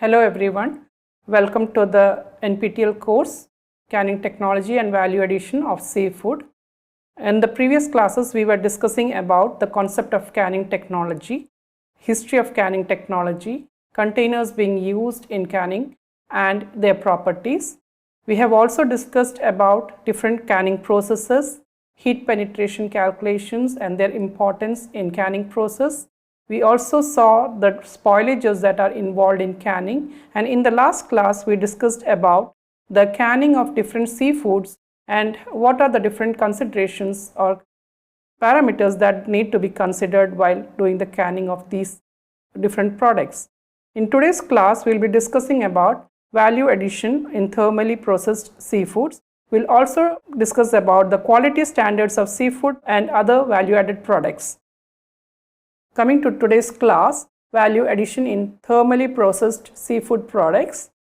Hello everyone, welcome to the NPTEL course, Canning Technology and Value Addition of Seafood. In the previous classes, we were discussing about the concept of canning technology, history of canning technology, containers being used in canning and their properties. We have also discussed about different canning processes, heat penetration calculations and their importance in canning process. We also saw the spoilages that are involved in canning, and in the last class we discussed about the canning of different seafoods and what are the different considerations or parameters that need to be considered while doing the canning of these different products. In today's class, we will be discussing about value addition in thermally processed seafoods. We'll also discuss about the quality standards of seafood and other value-added products. Coming to today's class, value addition in thermally processed seafood products.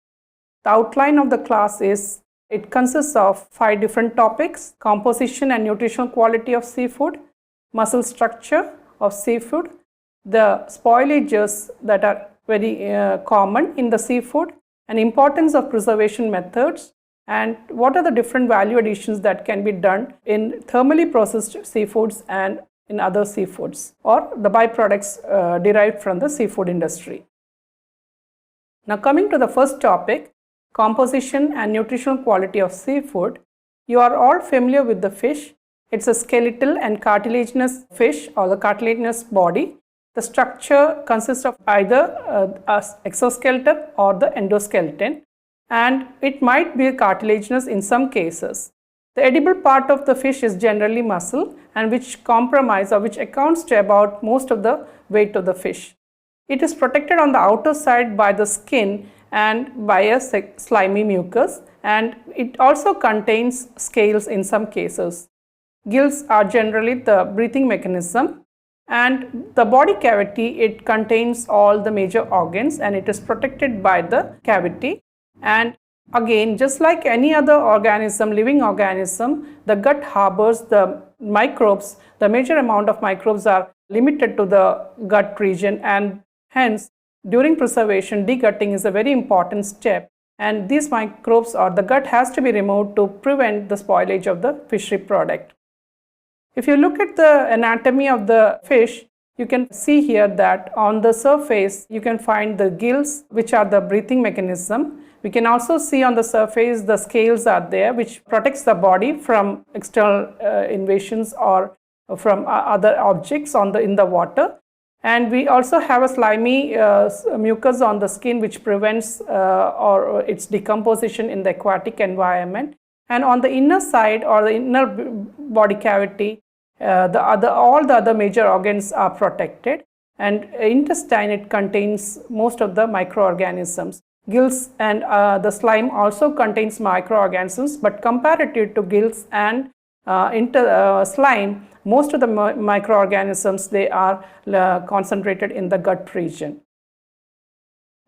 The outline of the class is, it consists of 5 different topics: composition and nutritional quality of seafood, muscle structure of seafood, the spoilages that are very common in the seafood, and importance of preservation methods, and what are the different value additions that can be done in thermally processed seafoods and in other seafoods or the byproducts derived from the seafood industry. Now coming to the first topic, composition and nutritional quality of seafood. You are all familiar with the fish. It's a skeletal and cartilaginous fish or the cartilaginous body. The structure consists of either exoskeleton or the endoskeleton, and it might be cartilaginous in some cases. The edible part of the fish is generally muscle, and which accounts to about most of the weight of the fish. It is protected on the outer side by the skin and by a slimy mucus, and it also contains scales in some cases. Gills are generally the breathing mechanism, and the body cavity, it contains all the major organs and it is protected by the cavity. And again, just like any other organism, living organism, the gut harbors the microbes. The major amount of microbes are limited to the gut region, and hence during preservation, degutting is a very important step, and these microbes or the gut has to be removed to prevent the spoilage of the fishery product. If you look at the anatomy of the fish, you can see here that on the surface you can find the gills, which are the breathing mechanism. We can also see on the surface the scales are there, which protects the body from external invasions or from other objects in the water. And we also have a slimy mucus on the skin, which prevents or its decomposition in the aquatic environment. And on the inner side or the inner body cavity, all the other major organs are protected. And intestine, it contains most of the microorganisms. Gills and the slime also contains microorganisms, but comparative to gills and slime, most of the microorganisms, they are concentrated in the gut region.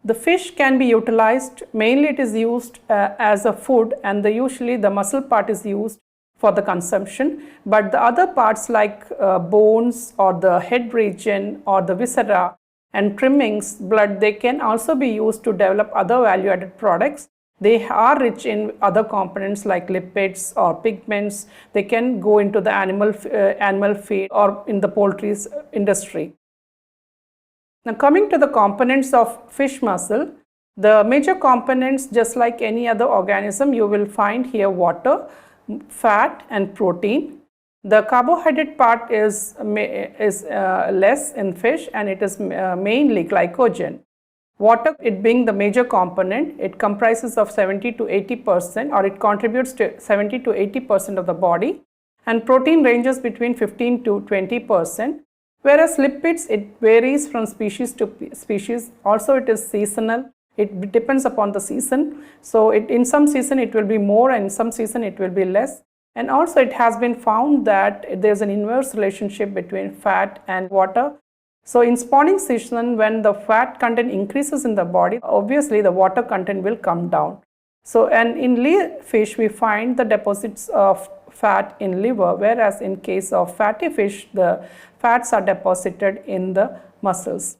The fish can be utilized, mainly it is used as a food, and usually the muscle part is used for the consumption, but the other parts like bones or the head region or the viscera and trimmings, blood, they can also be used to develop other value-added products. They are rich in other components like lipids or pigments. They can go into the animal feed or in the poultry industry. Now coming to the components of fish muscle, the major components, just like any other organism, you will find here water, fat and protein. The carbohydrate part is less in fish, and it is mainly glycogen. Water, it being the major component, it comprises of 70 to 80%, or it contributes to 70 to 80% of the body, and protein ranges between 15 to 20%, whereas lipids, it varies from species to species. Also, it is seasonal. It depends upon the season. So in some season it will be more, and in some season it will be less. And also it has been found that there is an inverse relationship between fat and water. So in spawning season, when the fat content increases in the body, obviously the water content will come down. So, and in fish we find the deposits of fat in liver, whereas in case of fatty fish, the fats are deposited in the muscles.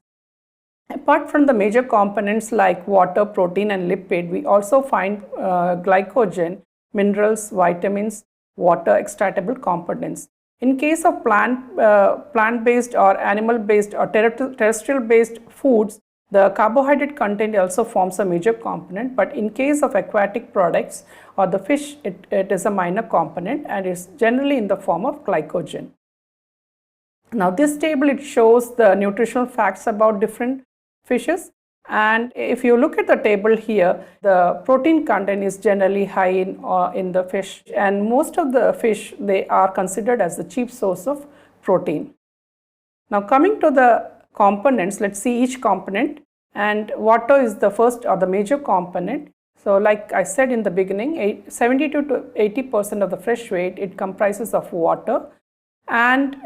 Apart from the major components like water, protein and lipid, we also find glycogen, minerals, vitamins, water extractable components. In case of plant-based or animal-based or terrestrial-based foods, the carbohydrate content also forms a major component, but in case of aquatic products or the fish, it is a minor component and is generally in the form of glycogen. Now this table, it shows the nutritional facts about different fishes, and if you look at the table here, the protein content is generally high in the fish, and most of the fish, they are considered as the cheap source of protein. Now coming to the components, let's see each component, and water is the first or the major component. So like I said in the beginning, 72 to 80% of the fresh weight, it comprises of water. And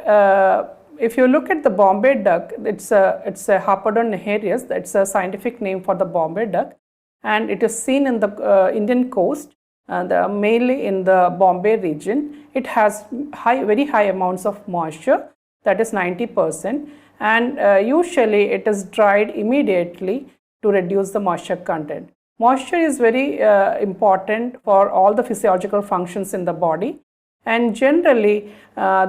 if you look at the Bombay duck, it's a Harpodon neharius, that's a scientific name for the Bombay duck, and it is seen in the Indian coast, mainly in the Bombay region. It has very high amounts of moisture, that is 90%, and usually it is dried immediately to reduce the moisture content. Moisture is very important for all the physiological functions in the body. And generally,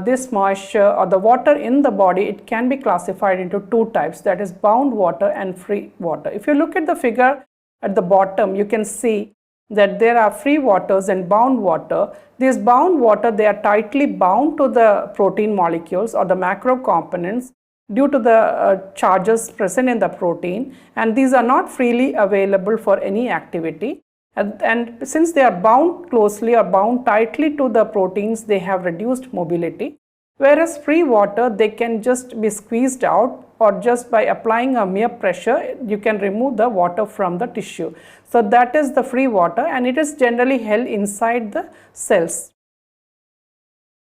this moisture or the water in the body, it can be classified into two types, that is bound water and free water. If you look at the figure at the bottom, you can see that there are free waters and bound water. These bound water, they are tightly bound to the protein molecules or the macro components due to the charges present in the protein, and these are not freely available for any activity. And since they are bound closely or bound tightly to the proteins, they have reduced mobility. Whereas free water, they can just be squeezed out, or just by applying a mere pressure, you can remove the water from the tissue. So that is the free water, and it is generally held inside the cells.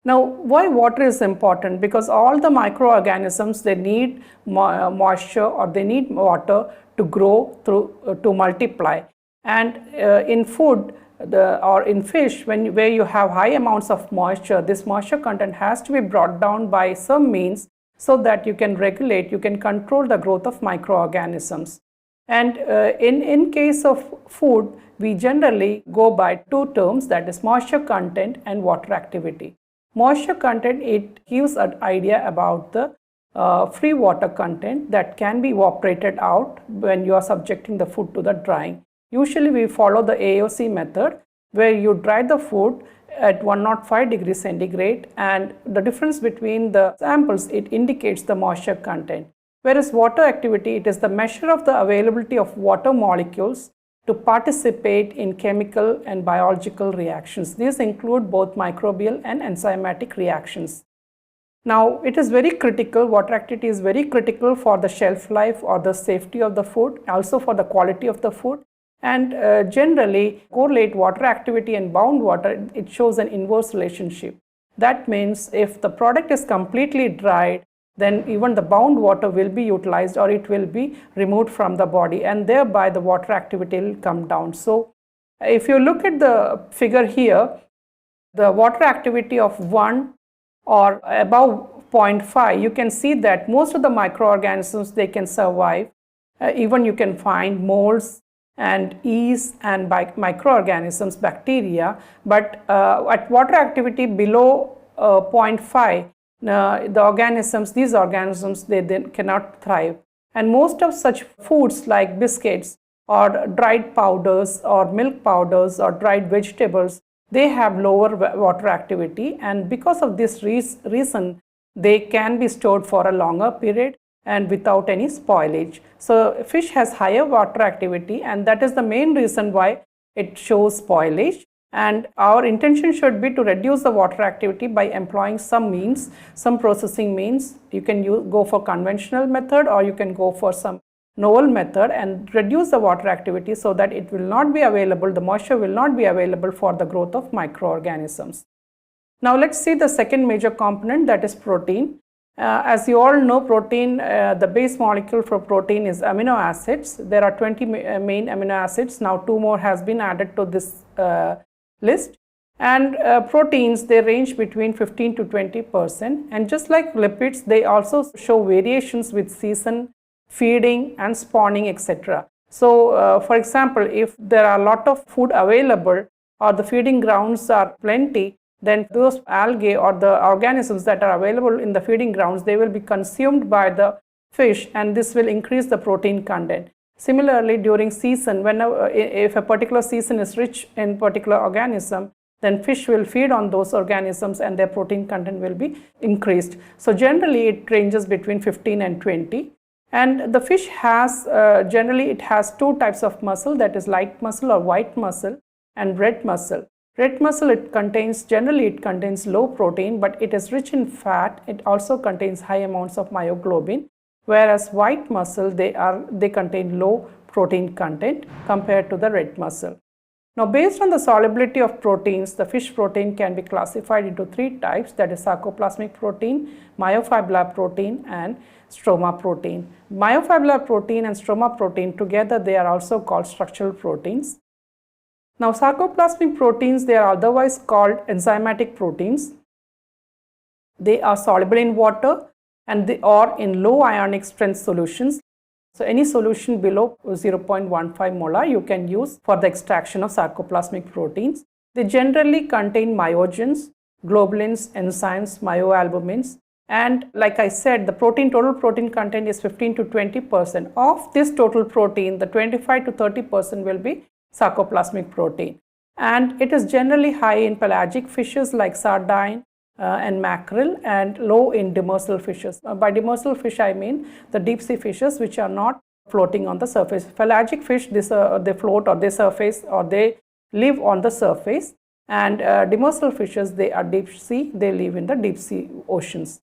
Now, why water is important? Because all the microorganisms, they need moisture or they need water to grow, to multiply. And in food or in fish, where you have high amounts of moisture, this moisture content has to be brought down by some means so that you can regulate, you can control the growth of microorganisms. And in case of food, we generally go by two terms, that is moisture content and water activity. Moisture content, it gives an idea about the free water content that can be evaporated out when you are subjecting the food to the drying. Usually we follow the AOC method, where you dry the food at 105 degrees centigrade, and the difference between the samples, it indicates the moisture content. Whereas water activity, it is the measure of the availability of water molecules to participate in chemical and biological reactions. These include both microbial and enzymatic reactions. Now, it is very critical, water activity is very critical for the shelf life or the safety of the food, also for the quality of the food. And generally correlate water activity and bound water, it shows an inverse relationship. That means if the product is completely dried, then even the bound water will be utilized, or it will be removed from the body, and thereby the water activity will come down. So if you look at the figure here, the water activity of 1 or above 0.5, you can see that most of the microorganisms, they can survive. Even you can find molds and yeast and microorganisms, bacteria, but at water activity below 0.5, these organisms, they then cannot thrive. And most of such foods like biscuits or dried powders or milk powders or dried vegetables, they have lower water activity, and because of this reason, they can be stored for a longer period and without any spoilage. So fish has higher water activity, and that is the main reason why it shows spoilage. And our intention should be to reduce the water activity by employing some means, some processing means. You can go for conventional method, or you can go for some novel method and reduce the water activity so that it will not be available, the moisture will not be available for the growth of microorganisms. Now let's see the second major component, that is protein. As you all know, protein, the base molecule for protein is amino acids. There are 20 main amino acids. Now 2 more has been added to this list. And proteins, they range between 15 to 20%. And just like lipids, they also show variations with season, feeding and spawning, etc. So for example, if there are a lot of food available or the feeding grounds are plenty, then those algae or the organisms that are available in the feeding grounds, they will be consumed by the fish, and this will increase the protein content. Similarly, during season, whenever if a particular season is rich in particular organism, then fish will feed on those organisms and their protein content will be increased. So generally it ranges between 15 and 20. And the fish has, generally it has two types of muscle, that is light muscle or white muscle and red muscle. Red muscle, generally it contains low protein, but it is rich in fat. It also contains high amounts of myoglobin, whereas white muscle, they contain low protein content compared to the red muscle. Now, based on the solubility of proteins, the fish protein can be classified into three types, that is sarcoplasmic protein, myofibrillar protein and stroma protein. Myofibrillar protein and stroma protein together, they are also called structural proteins. Now, sarcoplasmic proteins, they are otherwise called enzymatic proteins. They are soluble in water and they are in low ionic strength solutions. So any solution below 0.15 molar you can use for the extraction of sarcoplasmic proteins. They generally contain myogens, globulins, enzymes, myoalbumins, and like I said, the total protein content is 15 to 20%. Of this total protein, the 25 to 30% will be sarcoplasmic protein, and it is generally high in pelagic fishes like sardine and mackerel, and low in demersal fishes. By demersal fish, I mean the deep sea fishes which are not floating on the surface. Pelagic fish, they float or they surface or they live on the surface, and demersal fishes, they are deep sea, they live in the deep sea oceans.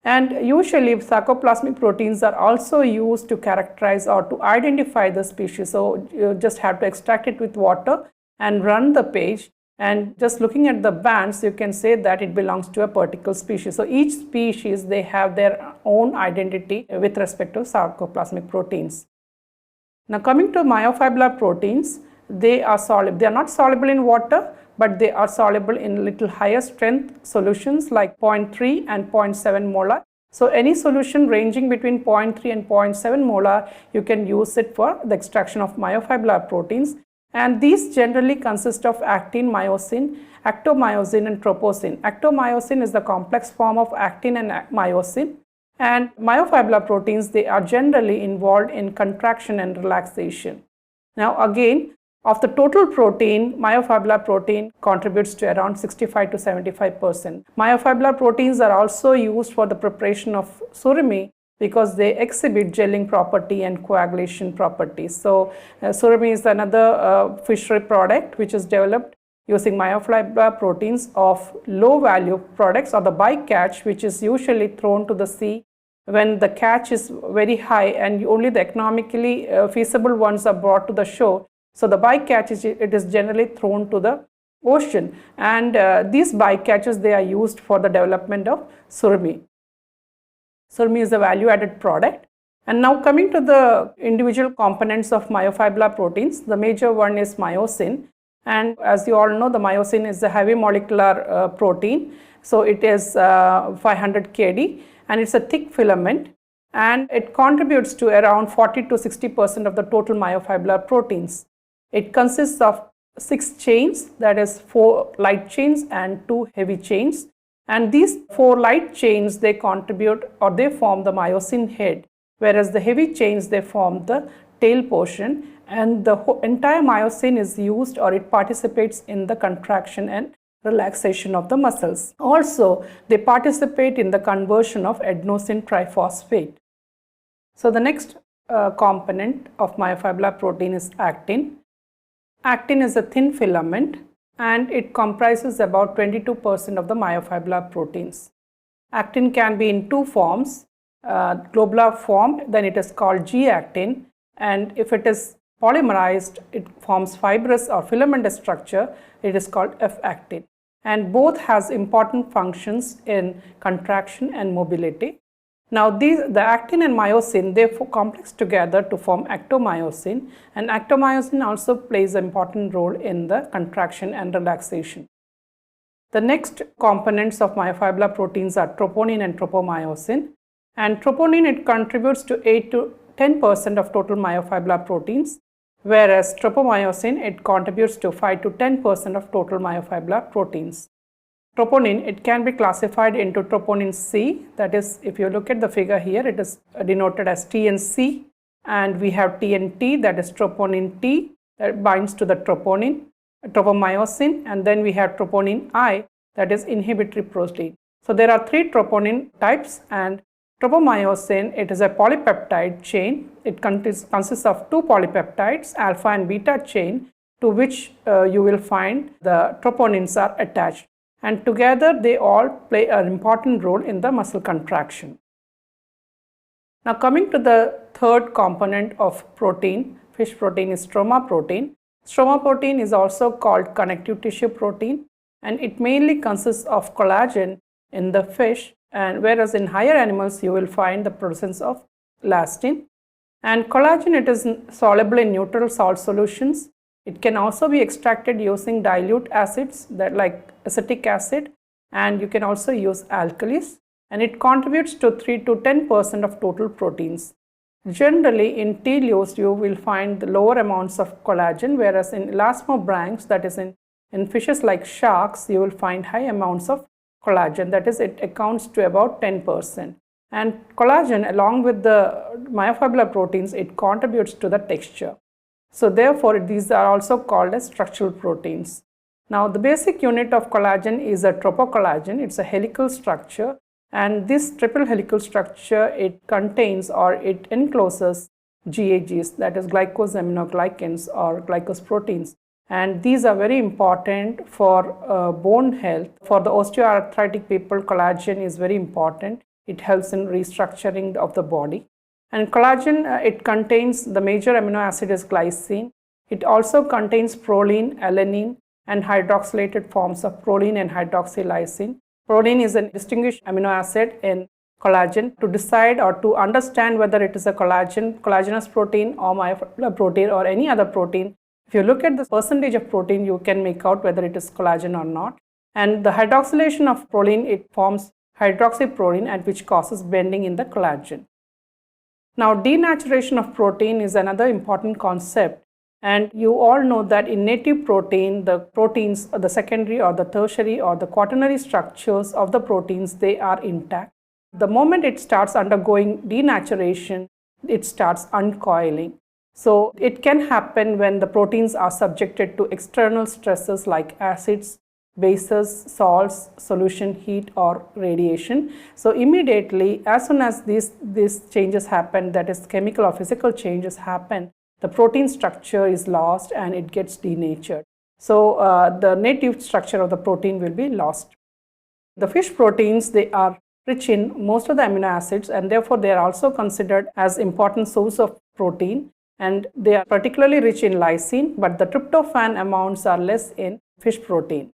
And usually sarcoplasmic proteins are also used to characterize or to identify the species. So you just have to extract it with water and run the page, and just looking at the bands, you can say that it belongs to a particular species. So each species, they have their own identity with respect to sarcoplasmic proteins. Now coming to myofibrillar proteins, they are soluble. They are not soluble in water, but they are soluble in little higher strength solutions like 0.3 and 0.7 molar. So any solution ranging between 0.3 and 0.7 molar, you can use it for the extraction of myofibrillar proteins. And these generally consist of actin, myosin, actomyosin and troposin. Actomyosin is the complex form of actin and myosin. And myofibrillar proteins, they are generally involved in contraction and relaxation. Now again, of the total protein, myofibrillar protein contributes to around 65 to 75%. Myofibrillar proteins are also used for the preparation of surimi, because they exhibit gelling property and coagulation properties. So surimi is another fishery product which is developed using myofibrillar proteins of low value products, or the bycatch, which is usually thrown to the sea when the catch is very high and only the economically feasible ones are brought to the shore. So the bycatch is generally thrown to the ocean, and these bycatches, they are used for the development of surimi. Surimi is a value-added product. And now coming to the individual components of myofibrillar proteins, the major one is myosin. And as you all know, the myosin is a heavy molecular protein. So it is 500 kD, and it's a thick filament, and it contributes to around 40 to 60% of the total myofibrillar proteins. It consists of 6 chains, that is 4 light chains and 2 heavy chains. And these 4 light chains, they contribute or they form the myosin head, whereas the heavy chains, they form the tail portion, and the entire myosin is used or it participates in the contraction and relaxation of the muscles. Also, they participate in the conversion of adenosine triphosphate. So the next component of myofibrillar protein is actin. Actin is a thin filament, and it comprises about 22% of the myofibrillar proteins. Actin can be in 2 forms, globular form, then it is called G-actin, and if it is polymerized, it forms fibrous or filamentous structure, it is called F-actin. And both has important functions in contraction and mobility. Now the actin and myosin, they complex together to form actomyosin, and actomyosin also plays an important role in the contraction and relaxation. The next components of myofibrillar proteins are troponin and tropomyosin. And troponin, it contributes to 8 to 10% of total myofibrillar proteins, whereas tropomyosin, it contributes to 5 to 10% of total myofibrillar proteins. Troponin, it can be classified into troponin C, that is, if you look at the figure here, it is denoted as T and C, and we have T and T, that is troponin T, that binds to the troponin, tropomyosin, and then we have troponin I, that is inhibitory protein. So there are 3 troponin types, and tropomyosin, it is a polypeptide chain. It consists of 2 polypeptides, alpha and beta chain, to which you will find the troponins are attached. And together they all play an important role in the muscle contraction. Now coming to the third component of protein, fish protein, is stroma protein. Stroma protein is also called connective tissue protein, and it mainly consists of collagen in the fish, and whereas in higher animals you will find the presence of elastin. And collagen, it is soluble in neutral salt solutions. It can also be extracted using dilute acids that like acetic acid, and you can also use alkalis, and it contributes to 3 to 10% of total proteins. Generally in tea leaves you will find the lower amounts of collagen, whereas in elasmobranchs, that is in fishes like sharks, you will find high amounts of collagen, that is, it accounts to about 10%. And collagen, along with the myofibrillar proteins, it contributes to the texture. So therefore these are also called as structural proteins. Now the basic unit of collagen is a tropocollagen. It's a helical structure, and this triple helical structure, it contains or it encloses GAGs, that is glycosaminoglycans or glycoproteins, and these are very important for bone health. For the osteoarthritic people, collagen is very important. It helps in restructuring of the body. And collagen, it contains the major amino acid is glycine. It also contains proline, alanine, and hydroxylated forms of proline and hydroxylysine. Proline is a distinguished amino acid in collagen. To decide or to understand whether it is a collagenous protein or myofibrillar protein or any other protein, if you look at the percentage of protein, you can make out whether it is collagen or not. And the hydroxylation of proline, it forms hydroxyproline, and which causes bending in the collagen. Now, denaturation of protein is another important concept, and you all know that in native protein, the proteins, the secondary or the tertiary or the quaternary structures of the proteins, they are intact. The moment it starts undergoing denaturation, it starts uncoiling. So it can happen when the proteins are subjected to external stresses like acids, bases, salts, solution heat, or radiation. So immediately, as soon as these changes happen, that is chemical or physical changes happen, the protein structure is lost and it gets denatured. So the native structure of the protein will be lost. The fish proteins, they are rich in most of the amino acids, and therefore they are also considered as important source of protein, and they are particularly rich in lysine, but the tryptophan amounts are less in fish protein.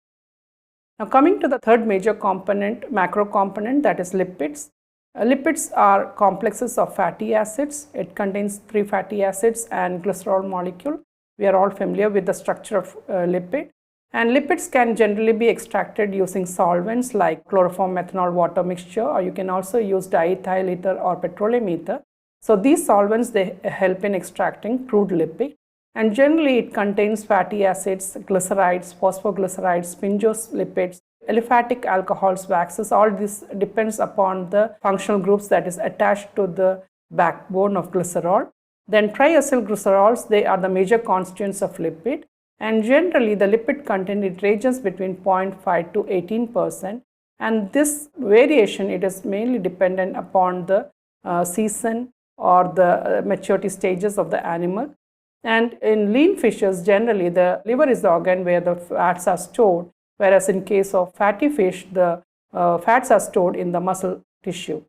Now coming to the third major component, macro component, that is lipids. Lipids are complexes of fatty acids. It contains 3 fatty acids and glycerol molecule. We are all familiar with the structure of lipid. And lipids can generally be extracted using solvents like chloroform methanol water mixture, or you can also use diethyl ether or petroleum ether. So these solvents, they help in extracting crude lipid. And generally it contains fatty acids, glycerides, phosphoglycerides, sphingolipids, aliphatic alcohols, waxes. All this depends upon the functional groups that is attached to the backbone of glycerol. Then triacylglycerols, they are the major constituents of lipid, and generally the lipid content, it ranges between 0.5 to 18%, and this variation, it is mainly dependent upon the season or the maturity stages of the animal. And in lean fishes, generally the liver is the organ where the fats are stored, whereas in case of fatty fish, the fats are stored in the muscle tissue.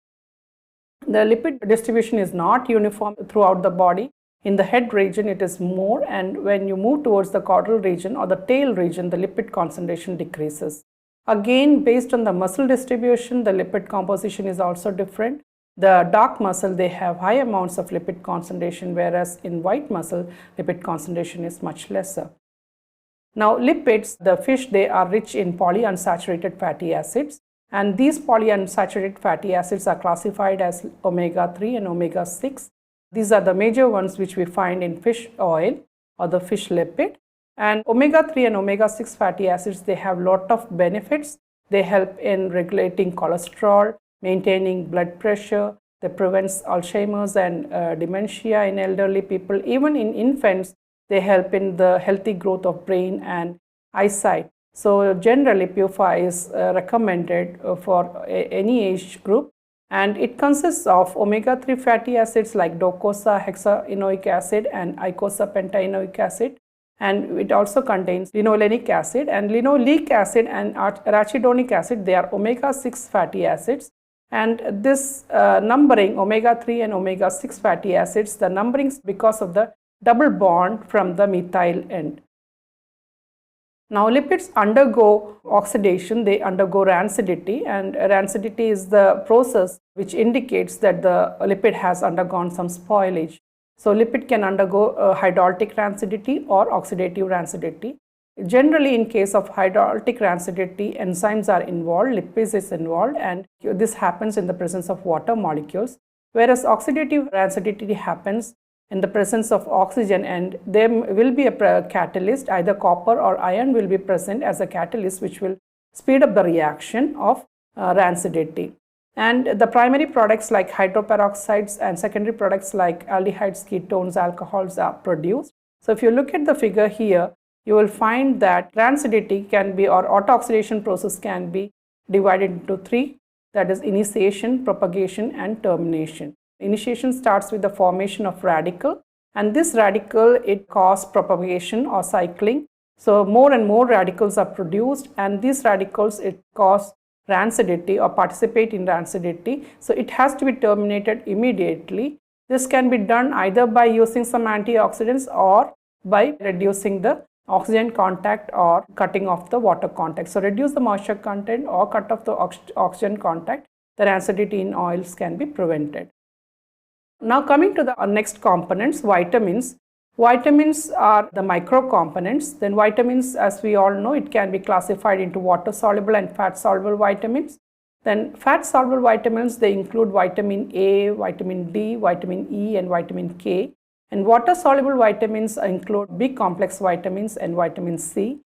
The lipid distribution is not uniform throughout the body. In the head region, it is more, and when you move towards the caudal region or the tail region, the lipid concentration decreases. Again, based on the muscle distribution, the lipid composition is also different. The dark muscle, they have high amounts of lipid concentration, whereas in white muscle, lipid concentration is much lesser. Now, lipids, the fish, they are rich in polyunsaturated fatty acids, and these polyunsaturated fatty acids are classified as omega-3 and omega-6. These are the major ones which we find in fish oil or the fish lipid. And omega-3 and omega-6 fatty acids, they have lot of benefits. They help in regulating cholesterol, maintaining blood pressure. They prevents Alzheimer's and dementia in elderly people. Even in infants, they help in the healthy growth of brain and eyesight. So generally, PUFA is recommended for any age group. And it consists of omega-3 fatty acids like docosahexaenoic acid and icosapentaenoic acid. And it also contains linolenic acid, and linoleic acid and arachidonic acid. They are omega-6 fatty acids. And this numbering, omega-3 and omega-6 fatty acids, the numbering is because of the double bond from the methyl end. Now, lipids undergo oxidation, they undergo rancidity, and rancidity is the process which indicates that the lipid has undergone some spoilage. So, lipid can undergo hydraulic rancidity or oxidative rancidity. Generally, in case of hydraulic rancidity, enzymes are involved, lipase is involved, and this happens in the presence of water molecules, whereas oxidative rancidity happens in the presence of oxygen, and there will be a catalyst, either copper or iron will be present as a catalyst which will speed up the reaction of rancidity. And the primary products like hydroperoxides and secondary products like aldehydes, ketones, alcohols are produced. So if you look at the figure here, you will find that rancidity can be, or auto-oxidation process can be divided into three, that is initiation, propagation and termination. Initiation starts with the formation of radical, and this radical, it causes propagation or cycling. So more and more radicals are produced, and these radicals, it cause rancidity or participate in rancidity. So it has to be terminated immediately. This can be done either by using some antioxidants or by reducing the oxygen contact or cutting off the water contact. So reduce the moisture content or cut off the oxygen contact, the rancidity in oils can be prevented. Now coming to the next components, vitamins. Vitamins are the micro components. Then vitamins, as we all know, it can be classified into water soluble and fat soluble vitamins. Then fat soluble vitamins, they include vitamin A, vitamin D, vitamin E and vitamin K. And water soluble vitamins include B complex vitamins and vitamin C.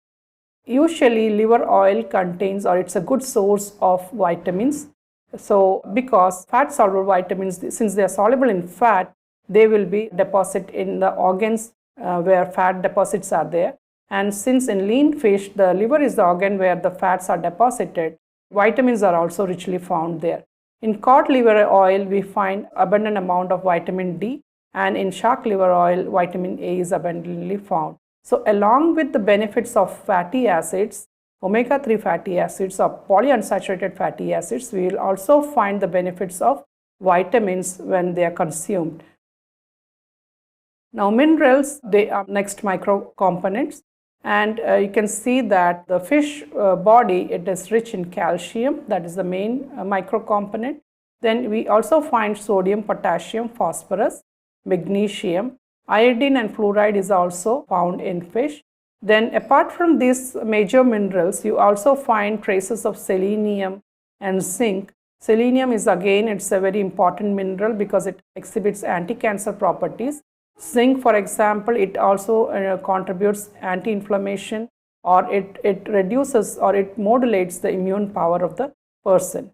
Usually liver oil contains, or it's a good source of vitamins. So because fat soluble vitamins, since they are soluble in fat, they will be deposited in the organs where fat deposits are there. And since in lean fish, the liver is the organ where the fats are deposited, vitamins are also richly found there. In cod liver oil, we find abundant amount of vitamin D, and in shark liver oil, vitamin A is abundantly found. So along with the benefits of fatty acids, omega-3 fatty acids or polyunsaturated fatty acids, we will also find the benefits of vitamins when they are consumed. Now minerals, they are next micro components, and you can see that the fish body, it is rich in calcium, that is the main micro component. Then we also find sodium, potassium, phosphorus, magnesium, iodine and fluoride is also found in fish. Then apart from these major minerals, you also find traces of selenium and zinc. Selenium is again, it's a very important mineral because it exhibits anti-cancer properties. Zinc, for example, it also contributes anti-inflammation, or it reduces or it modulates the immune power of the person.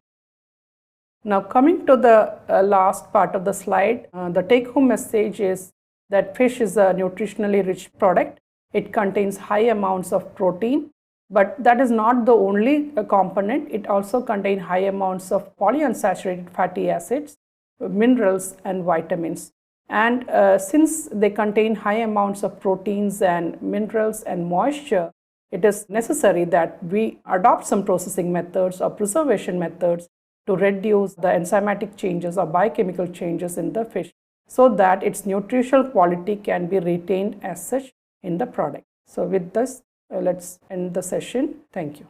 Now coming to the last part of the slide, the take-home message is that fish is a nutritionally rich product. It contains high amounts of protein, but that is not the only component. It also contains high amounts of polyunsaturated fatty acids, minerals and vitamins. And since they contain high amounts of proteins and minerals and moisture, it is necessary that we adopt some processing methods or preservation methods to reduce the enzymatic changes or biochemical changes in the fish, so that its nutritional quality can be retained as such in the product. So with this, let's end the session. Thank you.